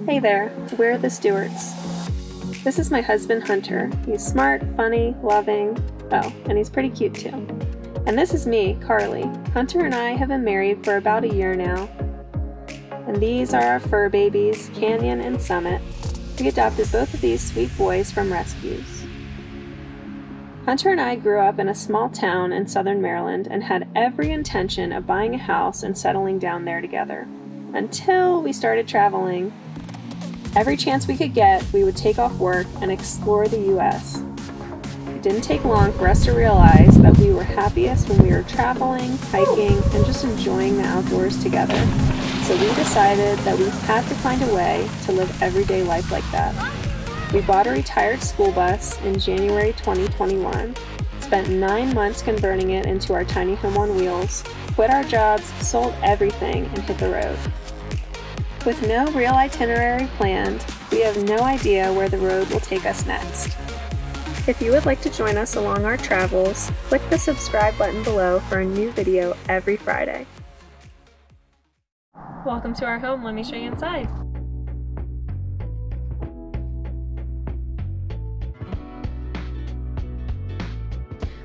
Hey there, we're the Stewarts. This is my husband Hunter. He's smart, funny, loving, oh, and he's pretty cute too. And this is me, Carly. Hunter and I have been married for about a year now. And these are our fur babies, Canyon and Summit. We adopted both of these sweet boys from rescues. Hunter and I grew up in a small town in southern Maryland and had every intention of buying a house and settling down there together. Until we started traveling. Every chance we could get, we would take off work and explore the U.S. It didn't take long for us to realize that we were happiest when we were traveling, hiking, and just enjoying the outdoors together. So we decided that we had to find a way to live everyday life like that. We bought a retired school bus in January 2021, spent 9 months converting it into our tiny home on wheels, quit our jobs, sold everything, and hit the road. With no real itinerary planned, we have no idea where the road will take us next. If you would like to join us along our travels, click the subscribe button below for a new video every Friday. Welcome to our home. Let me show you inside.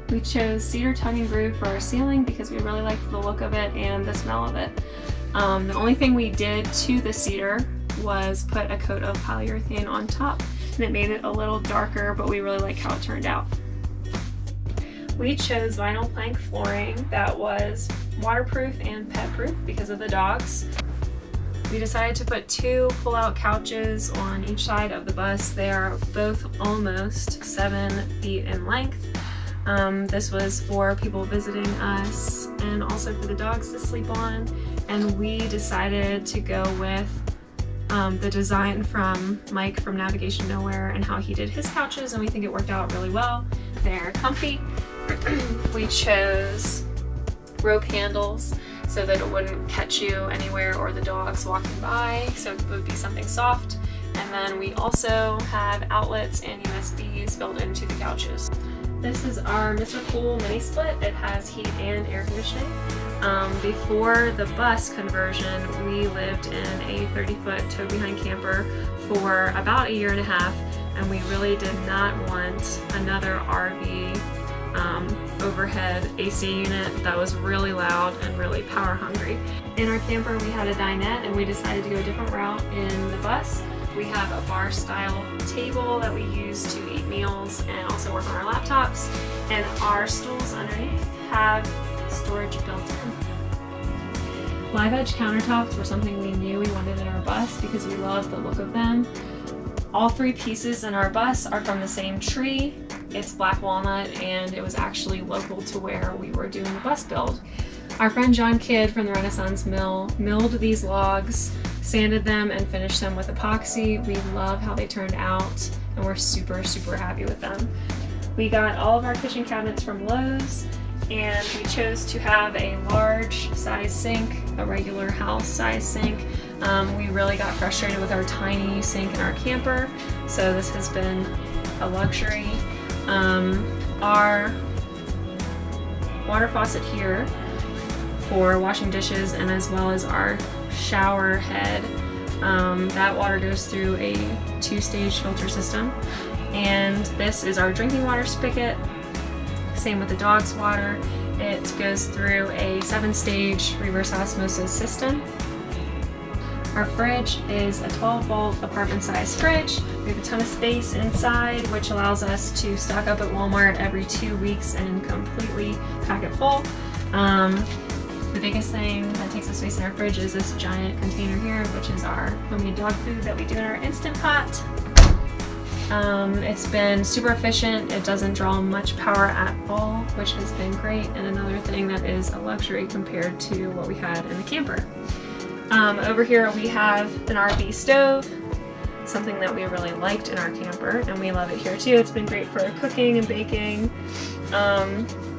We chose cedar tongue and groove for our ceiling because we really liked the look of it and the smell of it. The only thing we did to the cedar was put a coat of polyurethane on top, and it made it a little darker, but we really like how it turned out. We chose vinyl plank flooring that was waterproof and pet-proof because of the dogs. We decided to put 2 pull-out couches on each side of the bus. They are both almost 7 feet in length. This was for people visiting us and also for the dogs to sleep on. And we decided to go with the design from Mike from Navigation Nowhere and how he did his couches, and we think it worked out really well. They're comfy. We chose rope handles so that it wouldn't catch you anywhere or the dogs walking by, so it would be something soft. And then we also have outlets and USBs built into the couches. This is our Mr. Cool mini split. It has heat and air conditioning. Before the bus conversion, we lived in a 30-foot tow-behind camper for about a year and a half, and we really did not want another RV overhead AC unit that was really loud and really power hungry. In our camper, we had a dinette, and we decided to go a different route in the bus. We have a bar style table that we use to eat meals and also work on our laptops, and our stools underneath have storage built in. Live edge countertops were something we knew we wanted in our bus because we love the look of them. All 3 pieces in our bus are from the same tree. It's black walnut, and it was actually local to where we were doing the bus build. Our friend John Kidd from the Renaissance Mill milled these logs, sanded them, and finished them with epoxy. We love how they turned out, and we're super, super happy with them. We got all of our kitchen cabinets from Lowe's, and we chose to have a large size sink, a regular house size sink. We really got frustrated with our tiny sink in our camper, so this has been a luxury. Our water faucet here for washing dishes, and as well as our shower head, that water goes through a 2-stage filter system. And this is our drinking water spigot. Same with the dog's water. It goes through a 7-stage reverse osmosis system. Our fridge is a 12-volt apartment-sized fridge. We have a ton of space inside, which allows us to stock up at Walmart every 2 weeks and completely pack it full. The biggest thing that takes up space in our fridge is this giant container here, which is our homemade dog food that we do in our Instant Pot. It's been super efficient. It doesn't draw much power at all, which has been great, and another thing that is a luxury compared to what we had in the camper. Over here we have an RV stove, something that we really liked in our camper, and we love it here too. It's been great for cooking and baking.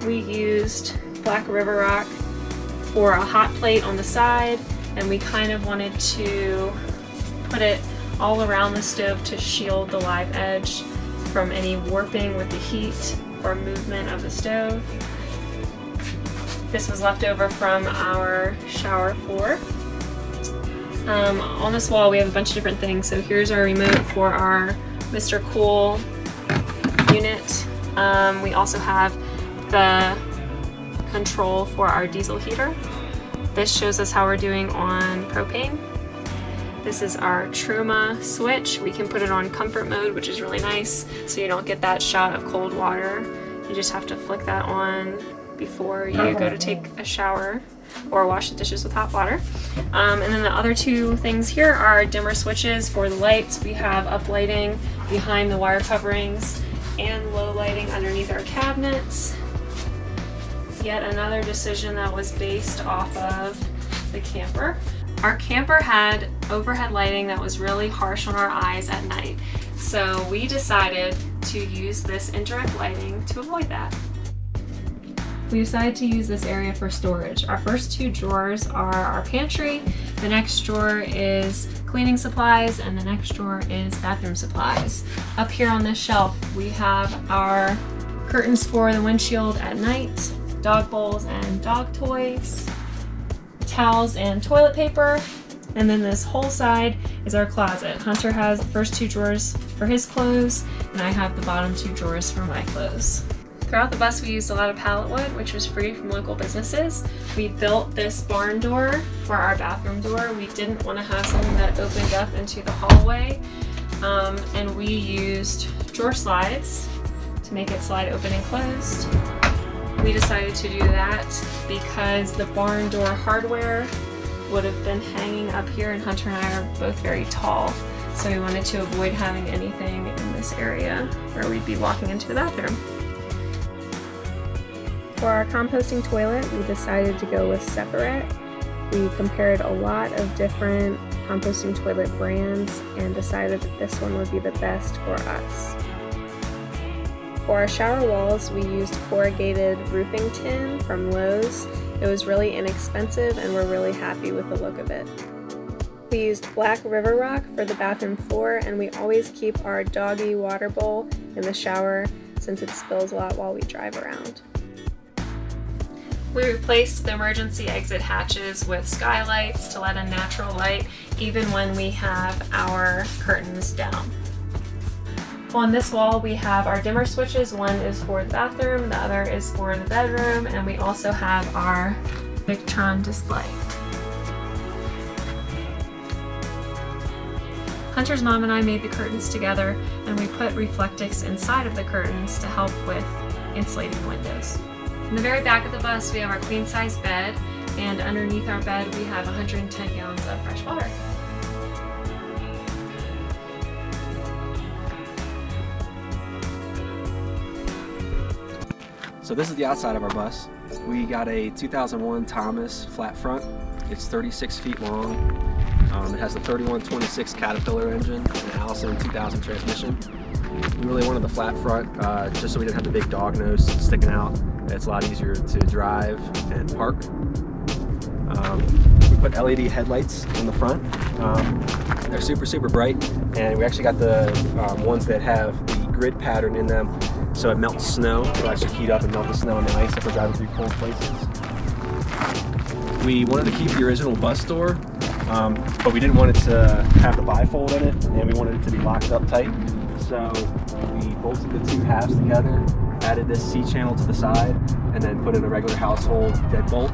We used Black River Rock for a hot plate on the side, and we kind of wanted to put it all around the stove to shield the live edge from any warping with the heat or movement of the stove. This was left over from our shower floor. On this wall we have a bunch of different things. So here's our remote for our Mr. Cool unit. We also have the control for our diesel heater. This shows us how we're doing on propane. This is our Truma switch. We can put it on comfort mode, which is really nice, so you don't get that shot of cold water. You just have to flick that on before you go to take a shower or wash the dishes with hot water. And then the other two things here are dimmer switches for the lights. We have up lighting behind the wire coverings and low lighting underneath our cabinets. Yet another decision that was based off of the camper. Our camper had overhead lighting that was really harsh on our eyes at night, so we decided to use this indirect lighting to avoid that. We decided to use this area for storage. Our first two drawers are our pantry, the next drawer is cleaning supplies, and the next drawer is bathroom supplies. Up here on this shelf we have our curtains for the windshield at night, dog bowls and dog toys, towels and toilet paper, and then this whole side is our closet. Hunter has the first two drawers for his clothes, and I have the bottom two drawers for my clothes. Throughout the bus we used a lot of pallet wood, which was free from local businesses. We built this barn door for our bathroom door. We didn't want to have something that opened up into the hallway, and we used drawer slides to make it slide open and closed. We decided to do that because the barn door hardware would have been hanging up here, and Hunter and I are both very tall, so we wanted to avoid having anything in this area where we'd be walking into the bathroom. For our composting toilet, we decided to go with Separate. We compared a lot of different composting toilet brands and decided that this one would be the best for us. For our shower walls, we used corrugated roofing tin from Lowe's. It was really inexpensive and we're really happy with the look of it. We used black river rock for the bathroom floor, and we always keep our doggy water bowl in the shower since it spills a lot while we drive around. We replaced the emergency exit hatches with skylights to let in natural light even when we have our curtains down. On this wall we have our dimmer switches. One is for the bathroom, the other is for the bedroom, and we also have our Victron display. Hunter's mom and I made the curtains together, and we put Reflectix inside of the curtains to help with insulating the windows. In the very back of the bus we have our queen size bed, and underneath our bed we have 110 gallons of fresh water. So this is the outside of our bus. We got a 2001 Thomas flat front. It's 36 feet long. It has the 3126 Caterpillar engine and an Allison 2000 transmission. We really wanted the flat front just so we didn't have the big dog nose sticking out. It's a lot easier to drive and park. We put LED headlights in the front. They're super bright, and we actually got the ones that have the grid pattern in them, so it melts snow. It'll actually heat up and melt the snow and the ice if we're driving through cold places. We wanted to keep the original bus door, but we didn't want it to have the bifold in it, and we wanted it to be locked up tight. So we bolted the two halves together, added this C-channel to the side, and then put in a regular household deadbolt.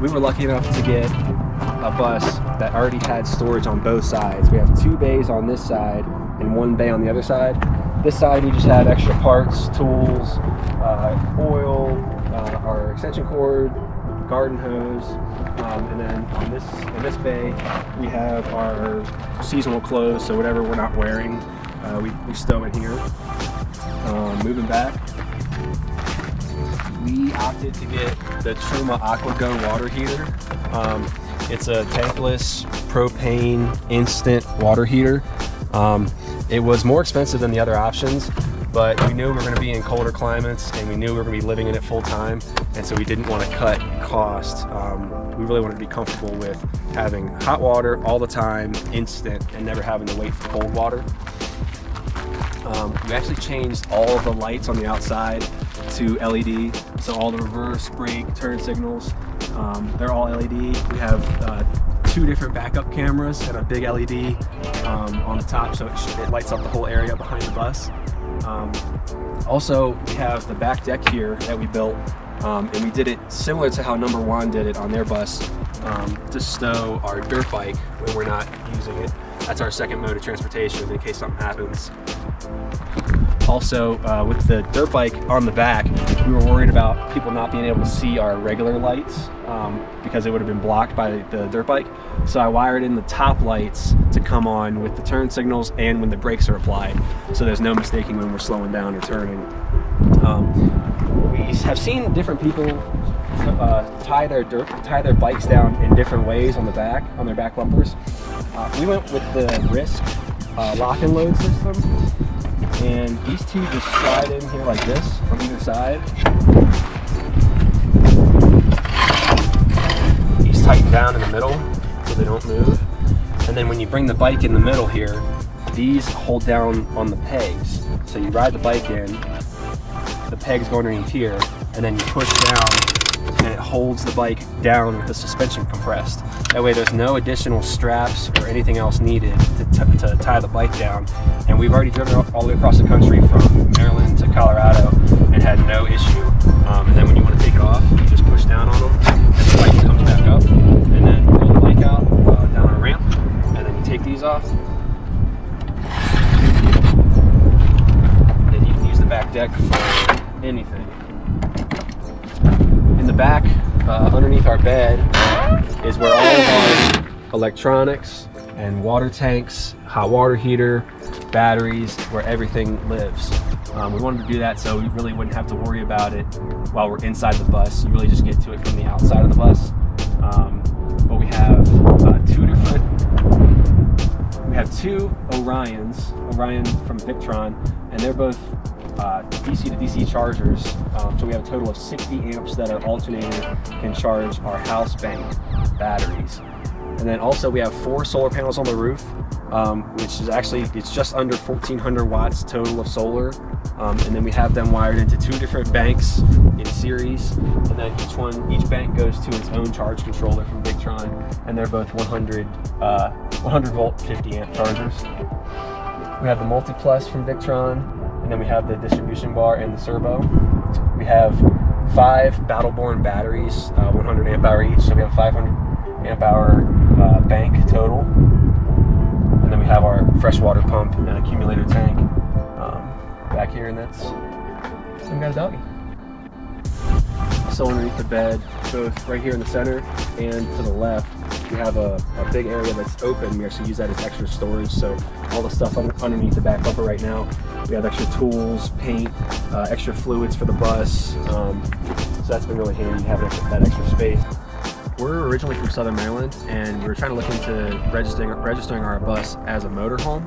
We were lucky enough to get a bus that already had storage on both sides. We have two bays on this side and one bay on the other side. This side we just have extra parts, tools, oil, our extension cord, garden hose, and then in this bay we have our seasonal clothes, so whatever we're not wearing we stow in here. Moving back, we opted to get the Truma AquaGo water heater. It's a tankless propane instant water heater. It was more expensive than the other options, but we knew we were going to be in colder climates and we knew we were going to be living in it full time, and so we didn't want to cut cost. We really wanted to be comfortable with having hot water all the time, instant, and never having to wait for cold water. We actually changed all of the lights on the outside to LED. So all the reverse, brake, turn signals, they're all LED. We have 2 different backup cameras and a big LED on the top, so it lights up the whole area behind the bus. Also, we have the back deck here that we built, and we did it similar to how Number One did it on their bus, to stow our dirt bike when we're not using it. That's our second mode of transportation in case something happens. Also, with the dirt bike on the back, we were worried about people not being able to see our regular lights because it would have been blocked by the dirt bike. So I wired in the top lights to come on with the turn signals and when the brakes are applied, so there's no mistaking when we're slowing down or turning. We have seen different people tie their bikes down in different ways on the back, on their back bumpers. We went with the Risk lock and load system, and these two just slide in here like this from either side. These tighten down in the middle so they don't move, and then when you bring the bike in the middle here, these hold down on the pegs. So you ride the bike in, the pegs go underneath here, and then you push down and it holds the bike down with the suspension compressed. That way there's no additional straps or anything else needed to tie the bike down. And we've already driven all the way across the country from Maryland to Colorado and had no issue. And then when you want to take it off, you just push down on them and the bike comes back up, and then roll the bike out down a ramp, and then you take these off. Then you can use the back deck for anything. In the back, underneath our bed, is where all of our electronics and water tanks, hot water heater, batteries, where everything lives. We wanted to do that so we really wouldn't have to worry about it while we're inside the bus. You really just get to it from the outside of the bus. But we have two Orions, Orion from Victron, and they're both DC to DC chargers. So we have a total of 60 amps that are alternated, can charge our house bank batteries. And then also we have 4 solar panels on the roof, which is actually, it's just under 1,400 watts total of solar. And then we have them wired into 2 different banks in series, and then each bank goes to its own charge controller from Victron, and they're both 100 volt 50 amp chargers. We have the Multi-Plus from Victron, and then we have the distribution bar and the servo. We have 5 Battleborn batteries, 100 amp hour each, so we have 500 amp hour bank total. And then we have our freshwater pump and accumulator tank back here, and that's, we got a doggy. So underneath the bed, both right here in the center and to the left, we have a big area that's open. We actually use that as extra storage, so all the stuff underneath the back bumper right now, we have extra tools, paint, extra fluids for the bus, so that's been really handy having that extra space. We're originally from Southern Maryland, and we were trying to look into registering our bus as a motorhome,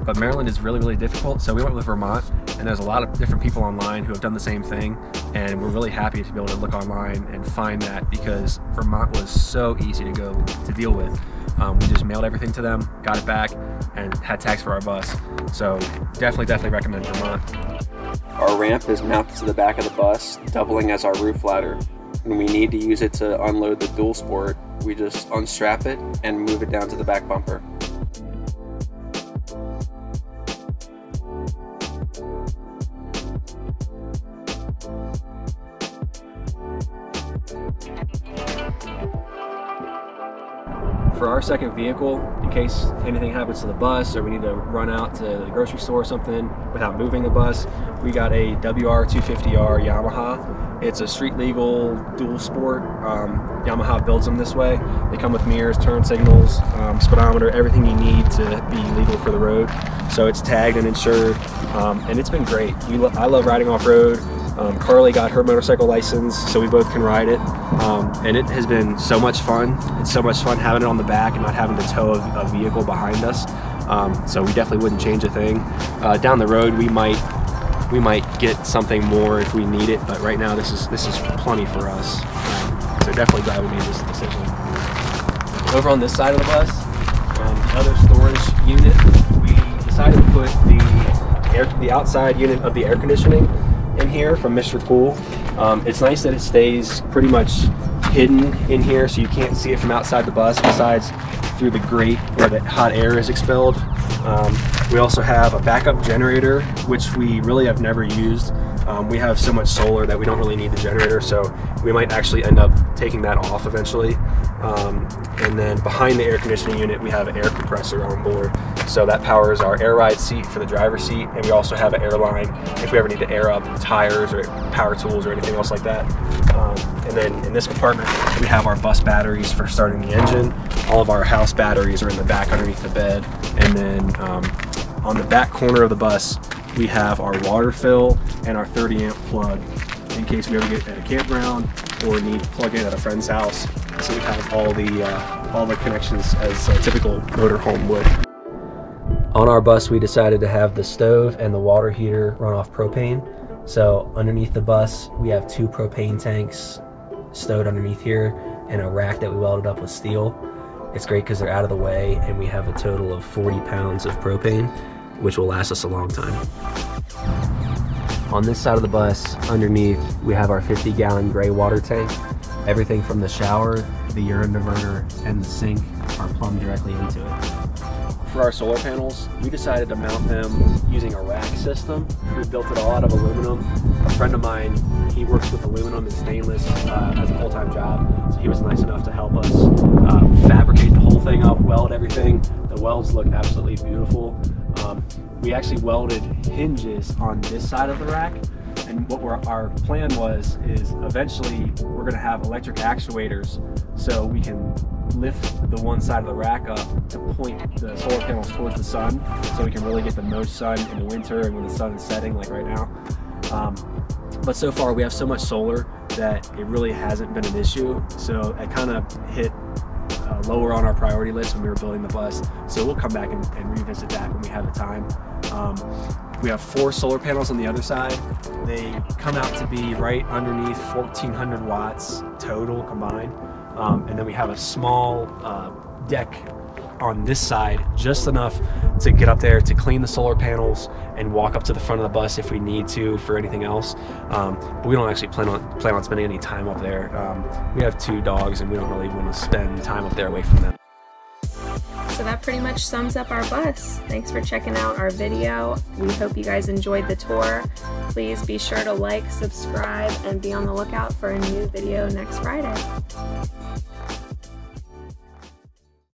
but Maryland is really, really difficult, so we went with Vermont, and there's a lot of different people online who have done the same thing, and we're really happy to be able to look online and find that, because Vermont was so easy to deal with. We just mailed everything to them, got it back, and had tags for our bus. So definitely recommend Vermont. Our ramp is mounted to the back of the bus, doubling as our roof ladder. When we need to use it to unload the dual sport, we just unstrap it and move it down to the back bumper. For our second vehicle, in case anything happens to the bus or we need to run out to the grocery store or something without moving the bus, we got a WR250R Yamaha. It's a street legal dual sport. Yamaha builds them this way. They come with mirrors, turn signals, speedometer, everything you need to be legal for the road. So it's tagged and insured, and it's been great. I love riding off-road. Carly got her motorcycle license, so we both can ride it, and it has been so much fun. It's so much fun having it on the back and not having to tow a vehicle behind us. So we definitely wouldn't change a thing. Down the road, we might get something more if we need it, but right now this is plenty for us. So definitely glad we made this decision. Over on this side of the bus, the other storage unit, we decided to put the outside unit of the air conditioning in here from Mr. Cool. It's nice that it stays pretty much hidden in here so you can't see it from outside the bus besides through the grate where the hot air is expelled. We also have a backup generator, which we really have never used. We have so much solar that we don't really need the generator, so we might actually end up taking that off eventually. And then behind the air conditioning unit, we have an air compressor on board. So that powers our air ride seat for the driver's seat, and we also have an air line if we ever need to air up tires or power tools or anything else like that. And then in this compartment, we have our bus batteries for starting the engine. All of our house batteries are in the back underneath the bed. And then on the back corner of the bus, we have our water fill and our 30 amp plug in case we ever get at a campground or need to plug in at a friend's house. So we have all the connections as a typical motorhome would. On our bus, we decided to have the stove and the water heater run off propane. So underneath the bus, we have 2 propane tanks stowed underneath here and a rack that we welded up with steel. It's great because they're out of the way, and we have a total of 40 pounds of propane, which will last us a long time. On this side of the bus, underneath, we have our 50-gallon gray water tank. Everything from the shower, the urine diverter, and the sink are plumbed directly into it. For our solar panels, we decided to mount them using a rack system. We built it all out of aluminum. A friend of mine, he works with aluminum and stainless as a full-time job, so he was nice enough to help us fabricate the whole thing up, weld everything. The welds look absolutely beautiful. We actually welded hinges on this side of the rack, and what our plan is eventually we're going to have electric actuators so we can lift the one side of the rack up to point the solar panels towards the sun, so we can really get the most sun in the winter and when the sun is setting, like right now. But so far we have so much solar that it really hasn't been an issue, so it kind of hit lower on our priority list when we were building the bus, so we'll come back and revisit that when we have the time. We have 4 solar panels on the other side. They come out to be right underneath 1,400 watts total combined. And then we have a small deck on this side, just enough to get up there to clean the solar panels and walk up to the front of the bus if we need to for anything else. But we don't actually plan on spending any time up there. We have 2 dogs and we don't really want to spend time up there away from them. So that pretty much sums up our bus. Thanks for checking out our video. We hope you guys enjoyed the tour. Please be sure to like, subscribe, and be on the lookout for a new video next Friday.